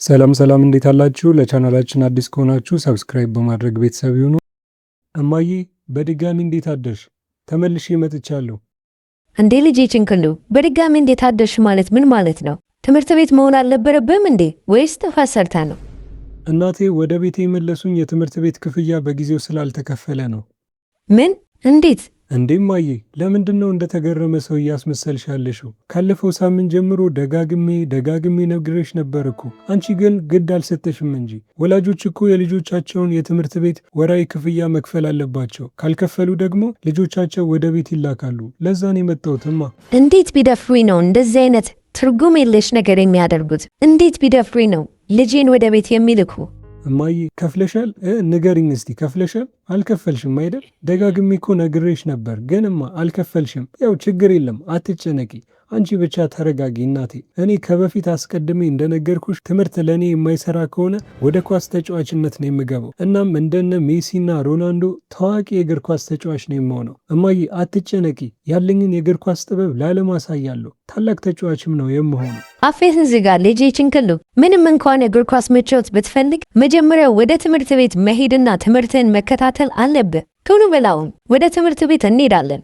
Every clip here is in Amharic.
ሰላም ሰላም እንዴት አላችሁ? ለቻናላችን አዲስ ከሆናችሁ ሰብስክራይብ በማድረግ ቤተሰብ ይሁኑ። እማዬ በድጋሚ እንዴት አደርሽ? ተመልሼ መጥቻለሁ። እንዴ ልጄ ጭንቅሉ በድጋሚ እንዴት አደርሽ ማለት ምን ማለት ነው? ትምህርት ቤት መሆን አልነበረብህም እንዴ? ወይስ ጥፋት ሰርታ ነው? እናቴ ወደ ቤቴ የመለሱኝ የትምህርት ቤት ክፍያ በጊዜው ስላልተከፈለ ነው። ምን? እንዴት? እንዴ እማዬ ለምንድን ነው እንደተገረመ ሰው እያስመሰልሽ ያለሽው? ካለፈው ሳምንት ጀምሮ ደጋግሜ ነግሬሽ ነበር እኮ። አንቺ ግን ግድ አልሰጠሽም እንጂ። ወላጆች እኮ የልጆቻቸውን የትምህርት ቤት ወራዊ ክፍያ መክፈል አለባቸው። ካልከፈሉ ደግሞ ልጆቻቸው ወደ ቤት ይላካሉ። ለዛ ነው የመጣሁትማ። እንዴት ቢደፍሩኝ ነው እንደዚህ አይነት ትርጉም የለሽ ነገር የሚያደርጉት? እንዴት ቢደፍሩኝ ነው ልጄን ወደ ቤት የሚልኩ? እማዬ ከፍለሻል? ንገሪኝ እስቲ ከፍለሻል? አልከፈልሽም አይደል? ደጋግሜ እኮ ነግሬሽ ነበር፣ ግንማ አልከፈልሽም። ያው ችግር የለም አትጨነቂ። አንቺ ብቻ ተረጋጊ እናቴ። እኔ ከበፊት አስቀድሜ እንደነገርኩሽ ትምህርት ለእኔ የማይሰራ ከሆነ ወደ ኳስ ተጫዋችነት ነው የምገባው። እናም እንደነ ሜሲና ሮናልዶ ታዋቂ የእግር ኳስ ተጫዋች ነው የምሆነው። እማዬ አትጨነቂ፣ ያለኝን የእግር ኳስ ጥበብ ለዓለም አሳያለሁ። ታላቅ ተጫዋችም ነው የምሆነው። አፌህን ዝጋ ልጄ ችንክሉ። ምንም እንኳን የእግር ኳስ መጫወት ብትፈልግ መጀመሪያ ወደ ትምህርት ቤት መሄድና ትምህርትን መከታተል አለብህ። ቶሎ በላውን ወደ ትምህርት ቤት እንሄዳለን።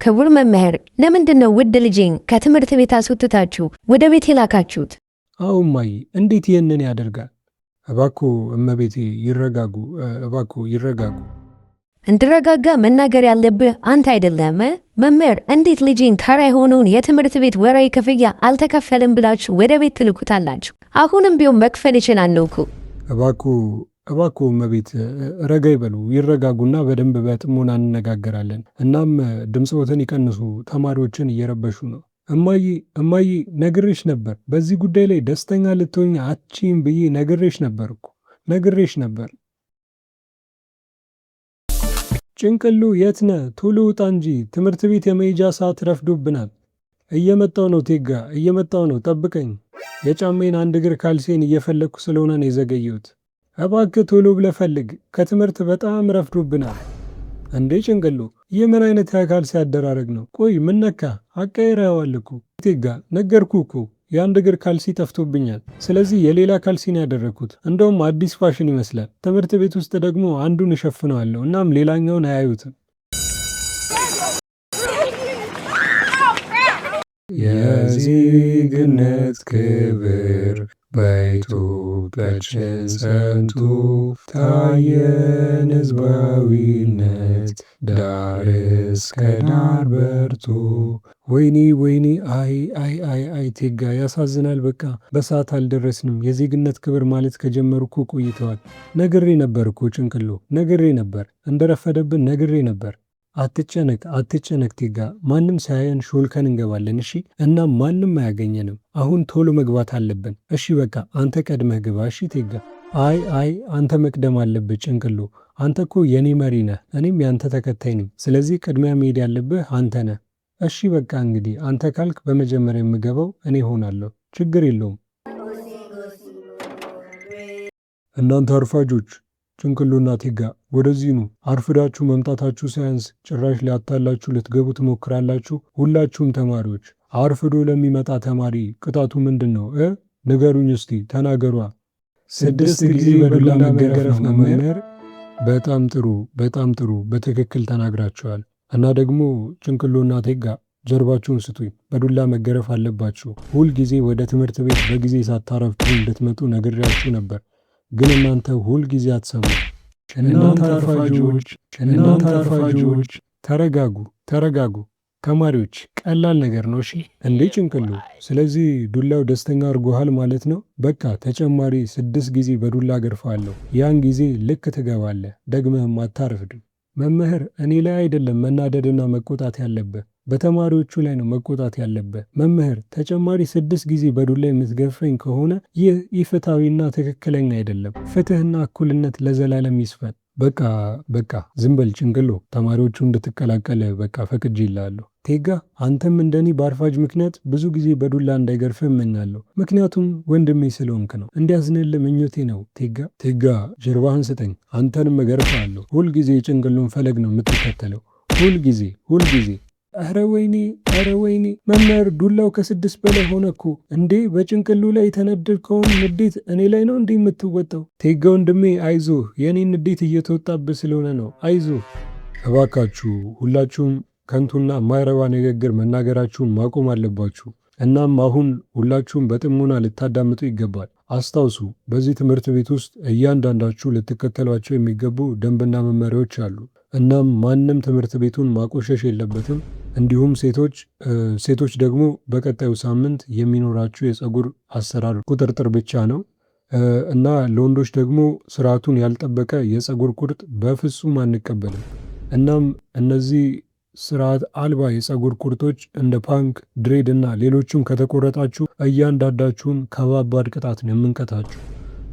ክቡር መምህር፣ ለምንድን ነው ውድ ልጄን ከትምህርት ቤት አስወጥታችሁ ወደ ቤት የላካችሁት? አዎ እማዬ፣ እንዴት ይህንን ያደርጋል? እባክዎ እመቤቴ ይረጋጉ፣ እባክዎ ይረጋጉ። እንድረጋጋ መናገር ያለብህ አንተ አይደለም መምህር። እንዴት ልጄን ተራ የሆነውን የትምህርት ቤት ወራዊ ክፍያ አልተከፈልም ብላችሁ ወደ ቤት ትልኩታላችሁ? አሁንም ቢሆን መክፈል ይችላል እኮ። እባክዎ እመቤት ረጋ ይበሉ፣ ይረጋጉና በደንብ በጥሞና እንነጋገራለን። እናም ድምፅዎትን ይቀንሱ፣ ተማሪዎችን እየረበሹ ነው። እማዬ ነግሬሽ ነበር፣ በዚህ ጉዳይ ላይ ደስተኛ ልትሆኝ አትችይም ብዬ ነግሬሽ ነበር እኮ ነግሬሽ ነበር። ጭንቅሉ የት ነህ? ቶሎ ውጣ እንጂ ትምህርት ቤት የመሄጃ ሰዓት ረፍዶብናል። እየመጣው ነው ቴጋ፣ እየመጣው ነው፣ ጠብቀኝ። የጫሜን አንድ እግር ካልሴን እየፈለግኩ ስለሆነ ነው የዘገየሁት። እባክህ ቶሎ ብለህ ፈልግ፣ ከትምህርት በጣም ረፍዶብናል። እንዴ ጭንቅሉ፣ ይህ ምን አይነት የካልሲ አደራረግ ነው? ቆይ ምን ነካ? አቀይረኸዋል እኮ። ቴጋ ነገርኩ እኮ የአንድ እግር ካልሲ ጠፍቶብኛል። ስለዚህ የሌላ ካልሲ ነው ያደረግኩት። እንደውም አዲስ ፋሽን ይመስላል። ትምህርት ቤት ውስጥ ደግሞ አንዱን እሸፍነዋለሁ፣ እናም ሌላኛውን አያዩትም። የዜግነት ክብር በኢትዮጵያችን ጸንቶ ታየን ሕዝባዊነት ዳር እስከ ዳር በርቶ። ወይኔ አይ ቴጋ ያሳዝናል። በቃ በሰዓት አልደረስንም። የዜግነት ክብር ማለት ከጀመሩ እኮ ቆይተዋል። ነግሬ ነበር እኮ ጭንቅሎ፣ ነግሬ ነበር። እንደረፈደብን ነግሬ ነበር። አትጨነቅ ቴጋ፣ ማንም ሳያየን ሾልከን እንገባለን። እሺ? እና ማንም አያገኘንም። አሁን ቶሎ መግባት አለብን። እሺ በቃ አንተ ቀድመህ ግባ። እሺ ቴጋ። አይ አንተ መቅደም አለብህ ጭንቅሎ። አንተ እኮ የኔ መሪ ነህ፣ እኔም ያንተ ተከታይ ነኝ። ስለዚህ ቅድሚያ መሄድ ያለብህ አንተ ነህ። እሺ በቃ እንግዲህ አንተ ካልክ በመጀመሪያ የምገባው እኔ ሆናለሁ። ችግር የለውም። እናንተ አርፋጆች፣ ጭንቅሉና ቴጋ ወደዚህ ኑ። አርፍዳችሁ መምጣታችሁ ሳያንስ ጭራሽ ሊያታላችሁ ልትገቡ ትሞክራላችሁ። ሁላችሁም ተማሪዎች፣ አርፍዶ ለሚመጣ ተማሪ ቅጣቱ ምንድን ነው? ንገሩኝ እስቲ ተናገሯ። 6 ጊዜ በዱላ መገረፍ ነው መምህር። በጣም ጥሩ፣ በትክክል ተናግራችኋል። እና ደግሞ ጭንቅሉና ቴጋ ጀርባችሁን ስጡኝ። በዱላ መገረፍ አለባችሁ። ሁል ጊዜ ወደ ትምህርት ቤት በጊዜ ሳታረፍዱ እንድትመጡ ነግሬያችሁ ነበር፣ ግን እናንተ ሁል ጊዜ አትሰሙ። እናንተ አርፋጆች ተረጋጉ። ተማሪዎች ቀላል ነገር ነው። እሺ እንዴ ጭንቅሉ፣ ስለዚህ ዱላው ደስተኛ አድርጎሃል ማለት ነው። በቃ ተጨማሪ 6 ጊዜ በዱላ ገርፋለሁ። ያን ጊዜ ልክ ትገባለህ፣ ደግመህም አታረፍድም። መምህር፣ እኔ ላይ አይደለም መናደድና መቆጣት ያለብህ፣ በተማሪዎቹ ላይ ነው መቆጣት ያለብህ። መምህር፣ ተጨማሪ 6 ጊዜ በዱላ የምትገርፈኝ ከሆነ ይህ ኢፍትሐዊና ትክክለኛ አይደለም። ፍትህና እኩልነት ለዘላለም ይስፈን። በቃ ዝም በል ጭንቅሎ፣ ተማሪዎቹ እንድትቀላቀል በቃ ፈቅጄልሃለሁ። ቴጋ፣ አንተም እንደኔ በአርፋጅ ምክንያት ብዙ ጊዜ በዱላ እንዳይገርፍ እመኛለሁ። ምክንያቱም ወንድሜ ስለሆንክ ነው። እንዲያዝንልህ ምኞቴ ነው። ቴጋ ጀርባህን ስጠኝ፣ አንተንም እገርፍሃለሁ። ሁልጊዜ የጭንቅሎን ፈለግ ነው የምትከተለው። ሁልጊዜ ኧረ ወይኔ ኧረ ወይኔ መምህር ዱላው ከ6 በላይ ሆነ እኮ እንዴ! በጭንቅሉ ላይ የተነደድከውን ንዴት እኔ ላይ ነው እንዴ የምትወጣው? ቴጋ ወንድሜ አይዞህ፣ የኔን ንዴት እየተወጣብህ ስለሆነ ነው። አይዞህ። እባካችሁ ሁላችሁም ከንቱና ማይረባ ንግግር መናገራችሁን ማቆም አለባችሁ። እናም አሁን ሁላችሁም በጥሞና ልታዳምጡ ይገባል። አስታውሱ፣ በዚህ ትምህርት ቤት ውስጥ እያንዳንዳችሁ ልትከተሏቸው የሚገቡ ደንብና መመሪያዎች አሉ። እናም ማንም ትምህርት ቤቱን ማቆሸሽ የለበትም። እንዲሁም ሴቶች ደግሞ በቀጣዩ ሳምንት የሚኖራችሁ የፀጉር አሰራር ቁጥርጥር ብቻ ነው እና ለወንዶች ደግሞ ስርዓቱን ያልጠበቀ የፀጉር ቁርጥ በፍጹም አንቀበልም። እናም እነዚህ ስርዓት አልባ የፀጉር ቁርጦች እንደ ፓንክ፣ ድሬድ እና ሌሎችም ከተቆረጣችሁ እያንዳንዳችሁን ከባባድ ቅጣት ነው የምንቀጣችሁ።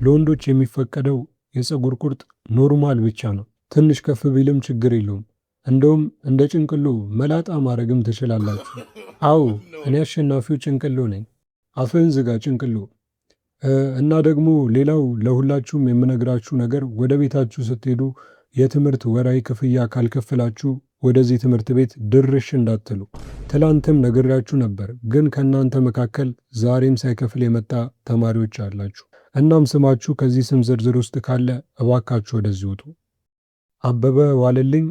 ለወንዶች የሚፈቀደው የፀጉር ቁርጥ ኖርማል ብቻ ነው። ትንሽ ከፍ ቢልም ችግር የለውም። እንደውም እንደ ጭንቅሎ መላጣ ማድረግም ትችላላችሁ። አዎ እኔ አሸናፊው ጭንቅሎ ነኝ። አፍህን ዝጋ ጭንቅሎ። እና ደግሞ ሌላው ለሁላችሁም የምነግራችሁ ነገር ወደ ቤታችሁ ስትሄዱ የትምህርት ወራዊ ክፍያ ካልከፈላችሁ ወደዚህ ትምህርት ቤት ድርሽ እንዳትሉ። ትላንትም ነግሬያችሁ ነበር፣ ግን ከእናንተ መካከል ዛሬም ሳይከፍል የመጣ ተማሪዎች አላችሁ። እናም ስማችሁ ከዚህ ስም ዝርዝር ውስጥ ካለ እባካችሁ ወደዚህ ውጡ። አበበ ዋለልኝ፣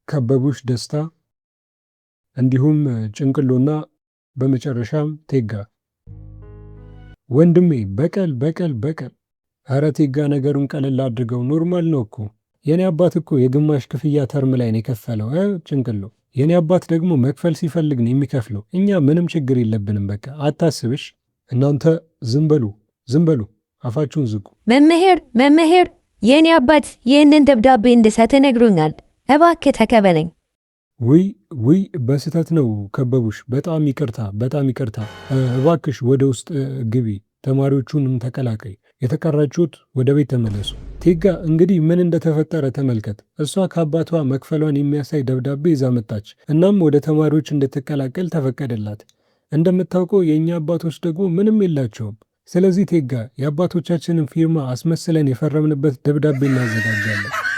ከበቡሽ ደስታ፣ እንዲሁም ጭንቅሎና በመጨረሻም ቴጋ። ወንድሜ በቀል። ኧረ ቴጋ ነገሩን ቀለል አድርገው፣ ኖርማል ነው እኮ። የኔ አባት እኮ የግማሽ ክፍያ ተርም ላይ ነው የከፈለው። ጭንቅሎ የኔ አባት ደግሞ መክፈል ሲፈልግ ነው የሚከፍለው። እኛ ምንም ችግር የለብንም። በቃ አታስብሽ። እናንተ ዝም በሉ፣ አፋችሁን ዝጉ። መምህር የኔ አባት ይህንን ደብዳቤ እንድሰጥ ነግሮኛል። እባክህ ተቀበለኝ። ውይ በስህተት ነው ከበቡሽ። በጣም ይቅርታ። እባክሽ ወደ ውስጥ ግቢ፣ ተማሪዎቹንም ተቀላቀይ። የተቀራችሁት ወደ ቤት ተመለሱ። ቴጋ እንግዲህ ምን እንደተፈጠረ ተመልከት። እሷ ከአባቷ መክፈሏን የሚያሳይ ደብዳቤ ይዛ መጣች። እናም ወደ ተማሪዎች እንድትቀላቀል ተፈቀደላት። እንደምታውቀው የእኛ አባቶች ደግሞ ምንም የላቸውም። ስለዚህ ቴጋ የአባቶቻችንን ፊርማ አስመስለን የፈረምንበት ደብዳቤ እናዘጋጃለን።